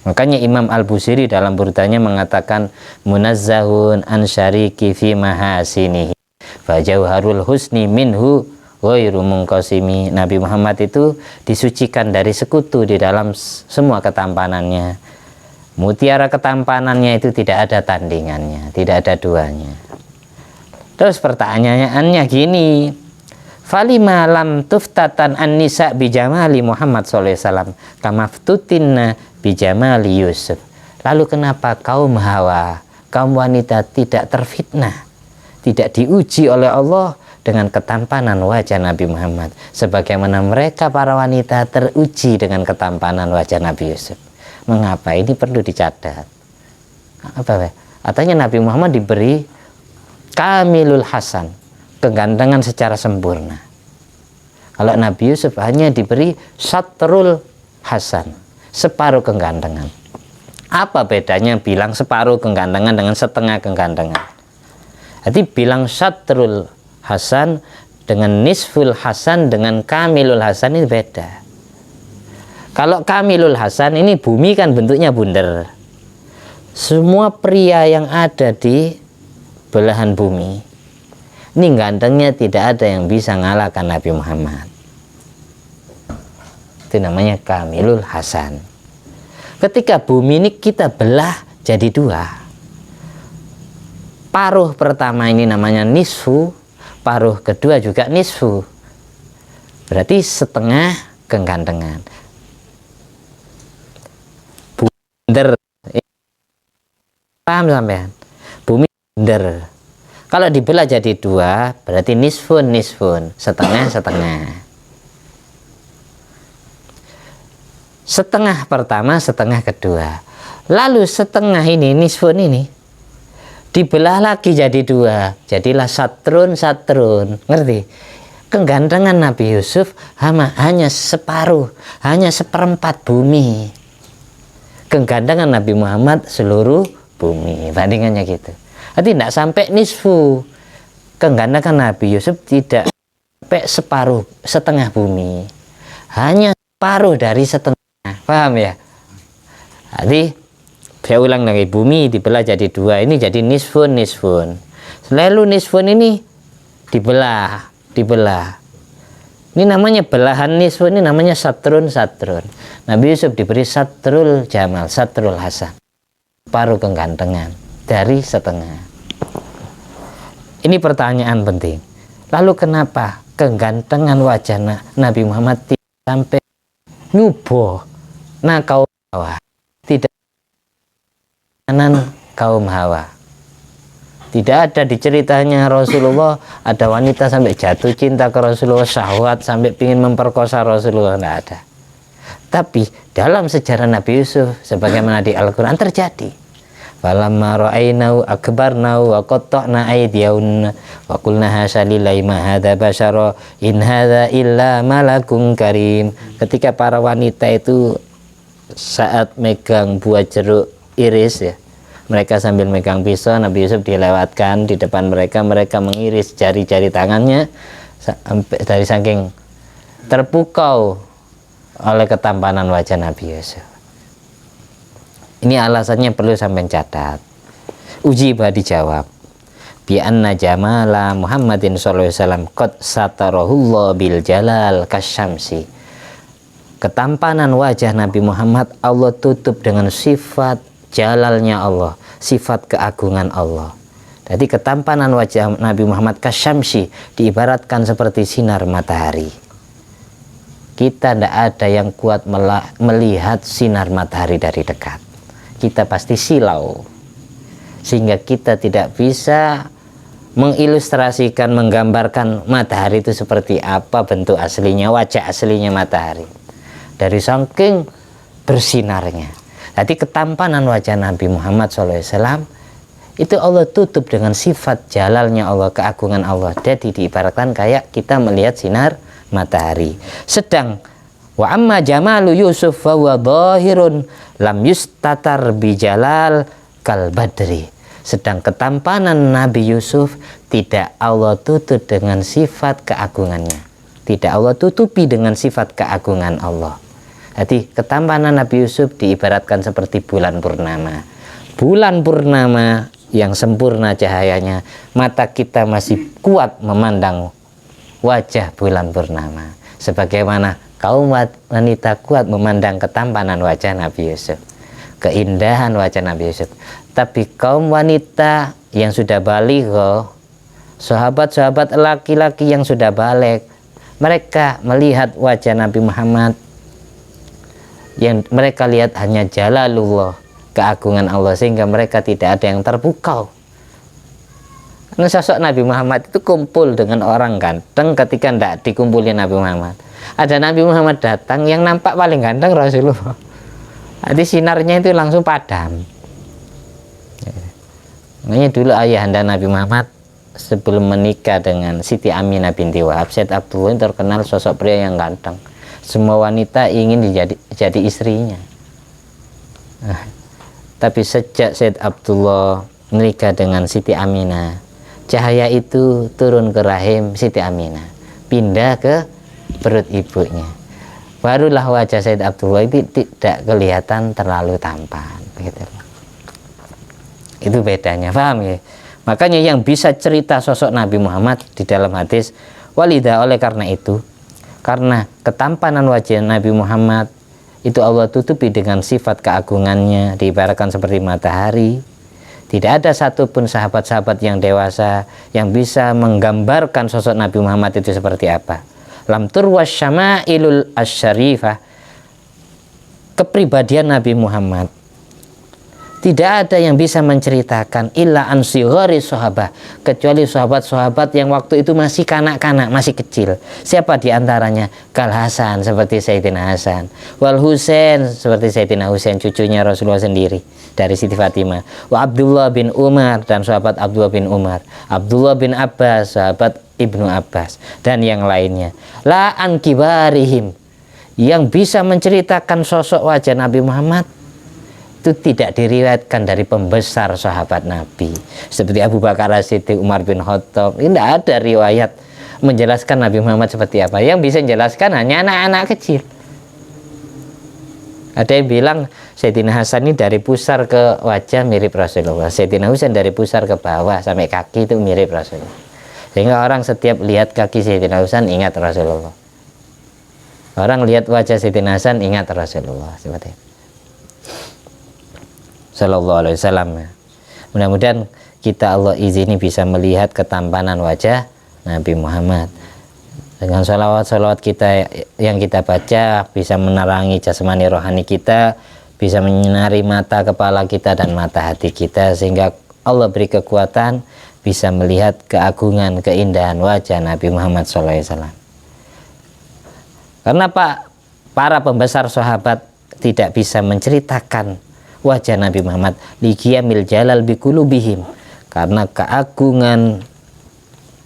Makanya Imam Al-Busiri dalam burdanya mengatakan munazzahun an syariki fi mahasinihi fa jauharul husni minhu ghairu munqasimi. Nabi Muhammad itu disucikan dari sekutu di dalam semua ketampanannya. Mutiara ketampanannya itu tidak ada tandingannya, tidak ada duanya. Terus pertanyaannya gini, falima lam tuftatan an-nisa bijamali Muhammad SAW kamaftutinna bijamali Yusuf. Lalu kenapa kaum Hawa, kaum wanita tidak terfitnah, tidak diuji oleh Allah dengan ketampanan wajah Nabi Muhammad sebagaimana mereka para wanita teruji dengan ketampanan wajah Nabi Yusuf? Mengapa? Ini perlu dicatat. Apa? Artinya Nabi Muhammad diberi kamilul hasan, kegantengan secara sempurna. Kalau Nabi Yusuf hanya diberi syatrul hasan, separuh kegantengan. Apa bedanya bilang separuh kegantengan dengan setengah kegantengan? Jadi bilang syatrul hasan dengan nisful hasan dengan kamilul hasan ini beda. Kalau kamilul hasan ini bumi kan bentuknya bundar. Semua pria yang ada di belahan bumi ini gantengnya tidak ada yang bisa ngalahkan Nabi Muhammad. Itu namanya kamilul hasan. Ketika bumi ini kita belah jadi dua, paruh pertama ini namanya nisfu, paruh kedua juga nisfu, berarti setengah kegantengan. Bunder, paham sampean? Bumi bunder. Kalau dibelah jadi dua, berarti nisfun, nisfun, setengah, setengah. Setengah pertama, setengah kedua. Lalu setengah ini, nisfun ini, dibelah lagi jadi dua. Jadilah satrun, satrun. Ngerti? Kegantengan Nabi Yusuf hanya separuh, hanya seperempat bumi. Kegantengan Nabi Muhammad seluruh bumi. Bandingannya gitu. Jadi tidak sampai nisfu. Kegantengan Nabi Yusuf tidak sampai separuh, setengah bumi. Hanya separuh dari setengah. Paham ya? Jadi saya ulang lagi, bumi dibelah jadi dua. Ini jadi nisfun, nisfun. Lalu nisfun ini dibelah. Ini namanya belahan nisfun, ini namanya satrun, satrun. Nabi Yusuf diberi satrul jamal, satrul hasan. Separuh kegantengan dari setengah. Ini pertanyaan penting. Lalu kenapa kegantengan wajah Nabi Muhammad tidak sampai nyuboh kaum Hawa, tidak kaum Hawa? Tidak ada di ceritanya Rasulullah ada wanita sampai jatuh cinta ke Rasulullah, syahwat sampai ingin memperkosa Rasulullah, tidak ada. Tapi dalam sejarah Nabi Yusuf sebagaimana di Al-Quran terjadi. Falamma ra'ainahu akbarnahu wa qatta'na aydiyahunna wa qulna hasya lillahi ma hadza basyara in hadza illa malakun karim. Ketika para wanita itu saat megang buah jeruk iris ya, mereka sambil megang pisau, Nabi Yusuf dilewatkan di depan mereka, mereka mengiris jari-jari tangannya sampai dari saking terpukau oleh ketampanan wajah Nabi Yusuf. Ini alasannya perlu sampai catat. Ujibah dijawab. Bi anna jamala Muhammadin sallallahu alaihi wasallam qad satarahullah bil jalal kasyamsi. Ketampanan wajah Nabi Muhammad Allah tutup dengan sifat jalalnya Allah, sifat keagungan Allah. Jadi ketampanan wajah Nabi Muhammad kasyamsi diibaratkan seperti sinar matahari. Kita tidak ada yang kuat melihat sinar matahari dari dekat. Kita pasti silau, sehingga kita tidak bisa mengilustrasikan, menggambarkan matahari itu seperti apa bentuk aslinya, wajah aslinya matahari dari saking bersinarnya. Jadi ketampanan wajah Nabi Muhammad SAW itu Allah tutup dengan sifat jalalnya Allah, keagungan Allah. Jadi diibaratkan kayak kita melihat sinar matahari. Sedang wa amma jamalu Yusuf fa huwa dhahirun lam yustatar bijalal kal badri. Sedang ketampanan Nabi Yusuf tidak Allah tutup dengan sifat keagungannya, tidak Allah tutupi dengan sifat keagungan Allah. Jadi ketampanan Nabi Yusuf diibaratkan seperti bulan purnama. Bulan purnama yang sempurna cahayanya, mata kita masih kuat memandang wajah bulan purnama, sebagaimana kaum wanita kuat memandang ketampanan wajah Nabi Yusuf, keindahan wajah Nabi Yusuf. Tapi kaum wanita yang sudah baligh, sahabat-sahabat laki-laki yang sudah balik, mereka melihat wajah Nabi Muhammad, yang mereka lihat hanya jalalullah, keagungan Allah, sehingga mereka tidak ada yang terpukau. Karena sosok Nabi Muhammad itu kumpul dengan orang ganteng ketika tidak dikumpulin Nabi Muhammad. Ada Nabi Muhammad datang yang nampak paling ganteng Rasulullah. Jadi sinarnya itu langsung padam. Makanya dulu ayahanda Nabi Muhammad sebelum menikah dengan Siti Aminah binti Wahab, Said Abdullah terkenal sosok pria yang ganteng. Semua wanita ingin jadi istrinya. Tapi sejak Said Abdullah menikah dengan Siti Aminah, cahaya itu turun ke rahim Siti Aminah, pindah ke perut ibunya. Barulah wajah Said Abdullah itu tidak kelihatan terlalu tampan, gitu. Itu bedanya, paham ya? Makanya yang bisa cerita sosok Nabi Muhammad di dalam hadis, walidah, oleh karena itu, karena ketampanan wajah Nabi Muhammad itu Allah tutupi dengan sifat keagungannya, diibaratkan seperti matahari. Tidak ada satupun sahabat-sahabat yang dewasa yang bisa menggambarkan sosok Nabi Muhammad itu seperti apa. Lam turwas syama'ilul asyarifah, kepribadian Nabi Muhammad Tidak ada yang bisa menceritakan illa an sighari sahabah, kecuali sahabat-sahabat yang waktu itu masih kanak-kanak, masih kecil. Siapa di antaranya? Kal Hasan, seperti Sayyidina Hasan. Wal Husain, seperti Sayyidina Husain, cucunya Rasulullah sendiri dari Siti Fatimah. Wa Abdullah bin Umar, dan sahabat Abdullah bin Umar. Abdullah bin Abbas, sahabat Ibnu Abbas, dan yang lainnya. La an kibarihim, yang bisa menceritakan sosok wajah Nabi Muhammad itu tidak diriwayatkan dari pembesar sahabat Nabi seperti Abu Bakar As-Siddiq, Umar bin Khattab. Tidak ada riwayat menjelaskan Nabi Muhammad seperti apa. Yang bisa menjelaskan hanya anak-anak kecil. Ada yang bilang Sayyidina Hasan ini dari pusar ke wajah mirip Rasulullah, Sayyidina Husain dari pusar ke bawah sampai kaki itu mirip Rasulullah, sehingga orang setiap lihat kaki Sayyidina Husain ingat Rasulullah, orang lihat wajah Sayyidina Hasan ingat Rasulullah, seperti itu. Sallallahu alaihi wasallam. Mudah-mudahan kita Allah izini bisa melihat ketampanan wajah Nabi Muhammad. Dengan sholawat-sholawat kita yang kita baca bisa menerangi jasmani rohani kita, bisa menyinari mata kepala kita dan mata hati kita, sehingga Allah beri kekuatan bisa melihat keagungan, keindahan wajah Nabi Muhammad SAW. Karena para pembesar sahabat tidak bisa menceritakan wajah Nabi Muhammad liqiyamil jalal biqulubihim, karena keagungan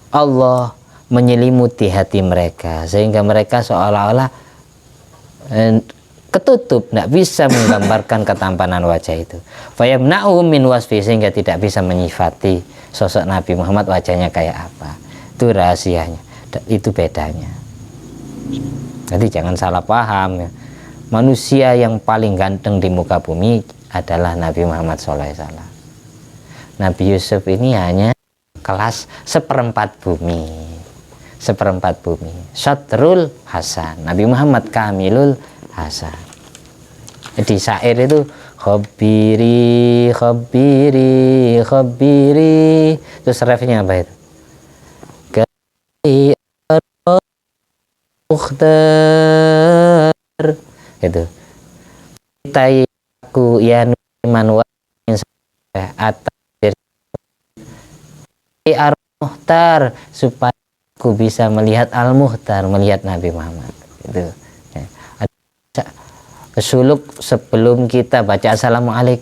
Allah menyelimuti hati mereka, sehingga mereka seolah-olah ketutup, tidak bisa menggambarkan ketampanan wajah itu. Fayamna'u min wasfi, sehingga tidak bisa menyifati sosok Nabi Muhammad wajahnya kayak apa. Itu rahasianya, itu bedanya. Jadi jangan salah paham ya. Manusia yang paling ganteng di muka bumi adalah Nabi Muhammad SAW. Nabi Yusuf ini hanya kelas seperempat bumi, seperempat bumi. Syatrul Hasan, Nabi Muhammad Kamilul Hasan. Di syair itu khabiri khabiri khabiri, terus refnya apa itu? Mukhtar, itu tayaku ya numan wa atas al-muhtar, supaya aku bisa melihat al-muhtar, melihat Nabi Muhammad. Itu ya. Suluk sebelum kita baca assalamualaikum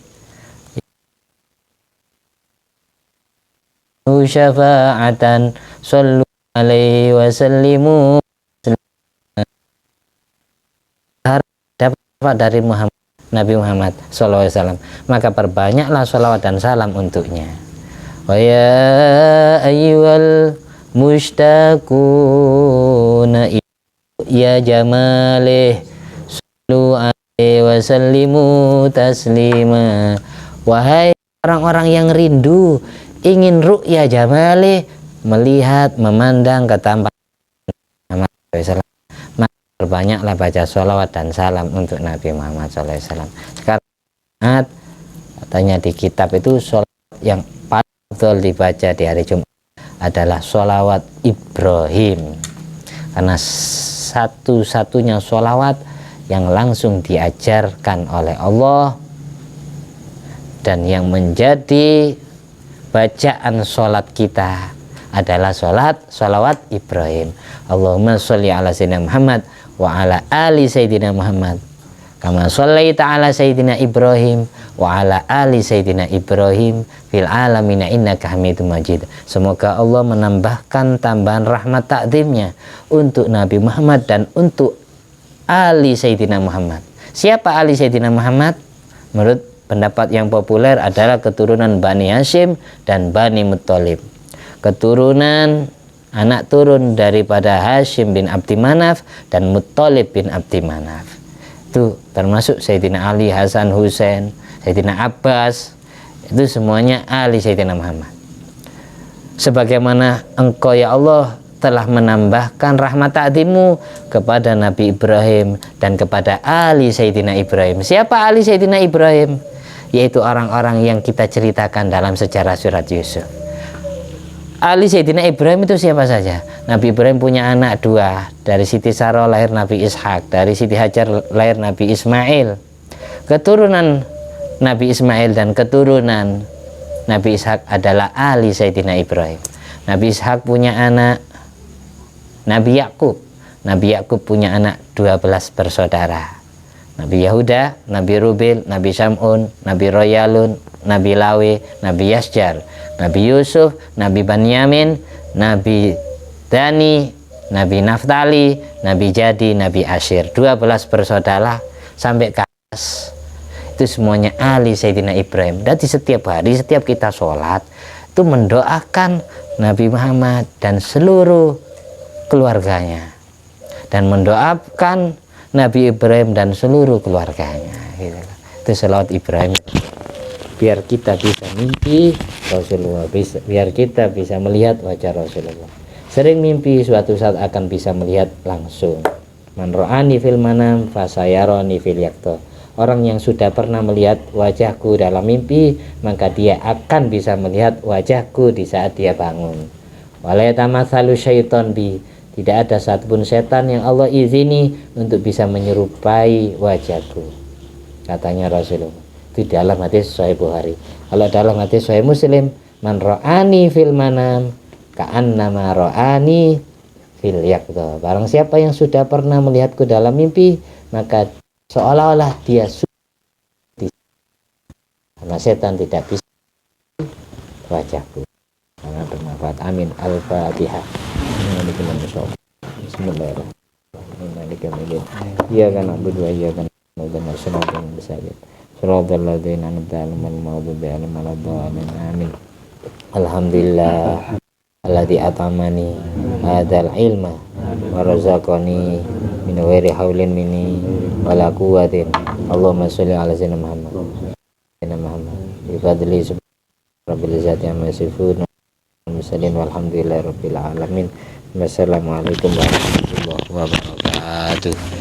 syafa'atan sallu alaihi wasallimu, dapat dari Nabi Muhammad SAW, maka perbanyaklah sholawat dan salam untuknya. Wa ya ayyuhal mushtaquna ya jamalih sallu alaihi wasallimu taslima. Wahai orang-orang yang rindu ingin ru'ya jamalih, melihat, memandang ketampanan Muhammad SAW, maka berbanyaklah baca sholawat dan salam untuk Nabi Muhammad SAW. Sekarang katanya di kitab itu sholawat yang paling betul dibaca di hari Jumat adalah sholawat Ibrahim, karena satu-satunya sholawat yang langsung diajarkan oleh Allah dan yang menjadi bacaan sholat kita adalah sholawat Ibrahim. Allahumma sholli ala sayyidina Muhammad wa ala ali sayyidina Muhammad kama shollaita ala sayyidina Ibrahim wa ala ali sayyidina Ibrahim fil alamina innaka hamidum majid. Semoga Allah menambahkan tambahan rahmat takdimnya untuk Nabi Muhammad dan untuk ali sayyidina Muhammad. Siapa ali sayyidina Muhammad? Menurut pendapat yang populer adalah keturunan Bani Hashim dan Bani Muttalib, keturunan anak turun daripada Hashim bin Abdi Manaf dan Muttalib bin Abdi Manaf. Itu termasuk Sayyidina Ali, Hasan, Husain, Sayyidina Abbas, itu semuanya Ali Sayyidina Muhammad. Sebagaimana engkau ya Allah telah menambahkan rahmat ta'zimu kepada Nabi Ibrahim dan kepada Ali Sayyidina Ibrahim. Siapa Ali Sayyidina Ibrahim? Yaitu orang-orang yang kita ceritakan dalam sejarah surat Yusuf. Ali Sayyidina Ibrahim itu siapa saja? Nabi Ibrahim punya anak dua, dari Siti Sarah lahir Nabi Ishak, dari Siti Hajar lahir Nabi Ismail. Keturunan Nabi Ismail dan keturunan Nabi Ishak adalah ahli Sayyidina Ibrahim. Nabi Ishak punya anak Nabi Yakub. Nabi Yakub punya anak 12 bersaudara. Nabi Yahuda, Nabi Rubil, Nabi Sam'un, Nabi Royalun, Nabi Lawe, Nabi Yasjar, Nabi Yusuf, Nabi Banyamin, Nabi Dani, Nabi Naftali, Nabi Jadi, Nabi Asyir. 12 bersaudara sampai ke atas. Itu semuanya ahli Sayyidina Ibrahim. Dan di setiap hari, setiap kita sholat, itu mendoakan Nabi Muhammad dan seluruh keluarganya. Dan mendoakan Nabi Ibrahim dan seluruh keluarganya. Gitu. Itu selawat Ibrahim. Biar kita bisa mimpi Rasulullah, biar kita bisa melihat wajah Rasulullah. Sering mimpi, suatu saat akan bisa melihat langsung. Man ra'ani fil manam fasayarani fil yaqta. Orang yang sudah pernah melihat wajahku dalam mimpi, maka dia akan bisa melihat wajahku di saat dia bangun. Wala yatamatsalu syaiton bi. Tidak ada satupun setan yang Allah izini untuk bisa menyerupai wajahku, katanya Rasulullah. Itu dalam hadis Sahih Bukhari. Kalau dalam hadis Sahih Muslim, man ra'ani fil manam ka'annama ra'ani fil yaqdha. Barang siapa yang sudah pernah melihatku dalam mimpi, maka seolah-olah dia sudah, karena setan tidak bisa wajahku. Karena bermanfaat. Amin. Al-Fatihah. Bismillahirrahmanirrahim. Iyyaka na'budu wa iyyaka nasta'in. Shiratal ladzina an'amta 'alaihim ghairil maghdubi 'alaihim waladdallin. Amin. Alhamdulillah alladzi at'amani hadzal ilma wa razaqani min ghairi haulin minni wala quwwatin. Allahumma sholli ala sayyidina Muhammad. Sayyidina Muhammad. Bi fadli rabbil izzati amma yasifun. Walhamdulillahirabbil alamin. Wassalamualaikum warahmatullahi wabarakatuh.